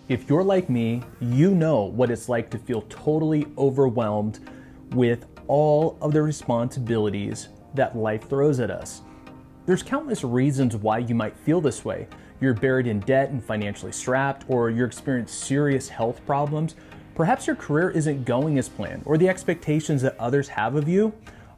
If you're like me, you know what it's like to feel totally overwhelmed with all of the responsibilities that life throws at us. There's countless reasons why you might feel this way. You're buried in debt and financially strapped, or you're experiencing serious health problems. Perhaps your career isn't going as planned, or the expectations that others have of you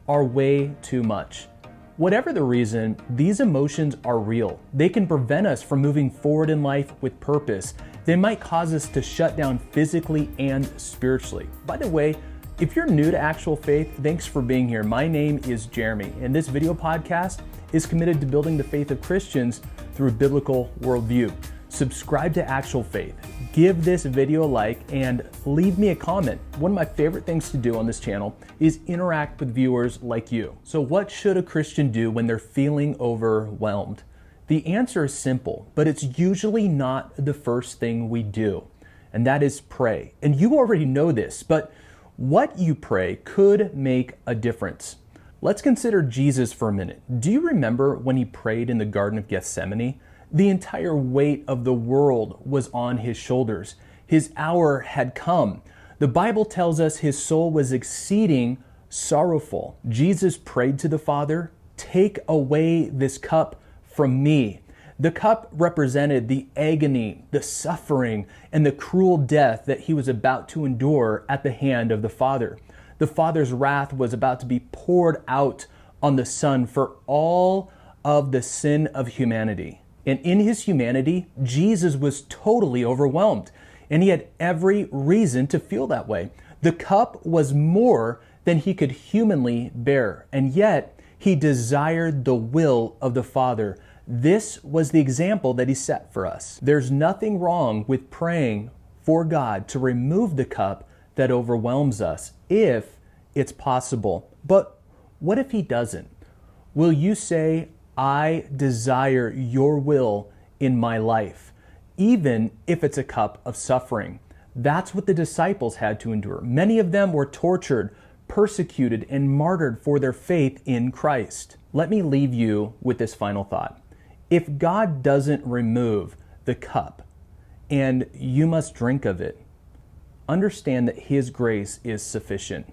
are way too much. Whatever the reason, these emotions are real. They can prevent us from moving forward in life with purpose. They might cause us to shut down physically and spiritually. By the way, if you're new to Actual Faith, thanks for being here. My name is Jeremy, and this video podcast is committed to building the faith of Christians through a biblical worldview. Subscribe to Actual Faith, give this video a like, and leave me a comment. One of my favorite things to do on this channel is interact with viewers like you. So what should a Christian do when they're feeling overwhelmed? The answer is simple, but it's usually not the first thing we do, and that is pray. And you already know this, but what you pray could make a difference. Let's consider Jesus for a minute. Do you remember when he prayed in the Garden of Gethsemane? The entire weight of the world was on his shoulders. His hour had come. The Bible tells us his soul was exceeding sorrowful. Jesus prayed to the Father, "Take away this cup from me." The cup represented the agony, the suffering, and the cruel death that he was about to endure at the hand of the Father. The Father's wrath was about to be poured out on the Son for all of the sin of humanity. And in his humanity, Jesus was totally overwhelmed, and he had every reason to feel that way. The cup was more than he could humanly bear, and yet he desired the will of the Father. This was the example that he set for us. There's nothing wrong with praying for God to remove the cup that overwhelms us, if it's possible. But what if he doesn't? Will you say, "I desire your will in my life," even if it's a cup of suffering? That's what the disciples had to endure. Many of them were tortured, persecuted, and martyred for their faith in Christ. Let me leave you with this final thought. If God doesn't remove the cup and you must drink of it, understand that his grace is sufficient.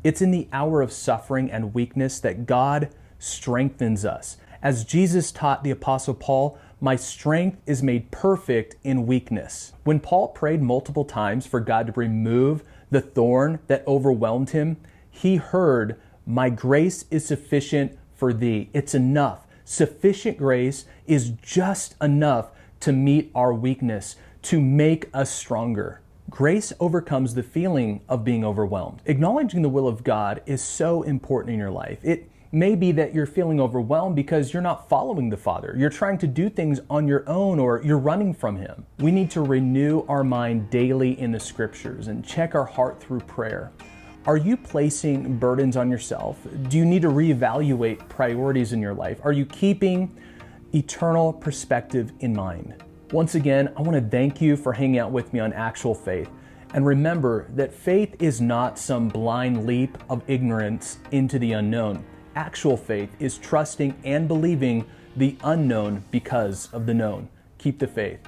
It's in the hour of suffering and weakness that God strengthens us. As Jesus taught the Apostle Paul, "My strength is made perfect in weakness." When Paul prayed multiple times for God to remove the thorn that overwhelmed him, he heard, "My grace is sufficient for thee." It's enough. Sufficient grace is just enough to meet our weakness, to make us stronger. Grace overcomes the feeling of being overwhelmed. Acknowledging the will of God is so important in your life. It may be that you're feeling overwhelmed because you're not following the Father. You're trying to do things on your own, or you're running from him. We need to renew our mind daily in the scriptures and check our heart through prayer. Are you placing burdens on yourself? Do you need to reevaluate priorities in your life? Are you keeping eternal perspective in mind? Once again, I want to thank you for hanging out with me on Actual Faith. And remember that faith is not some blind leap of ignorance into the unknown. Actual faith is trusting and believing the unknown because of the known. Keep the faith.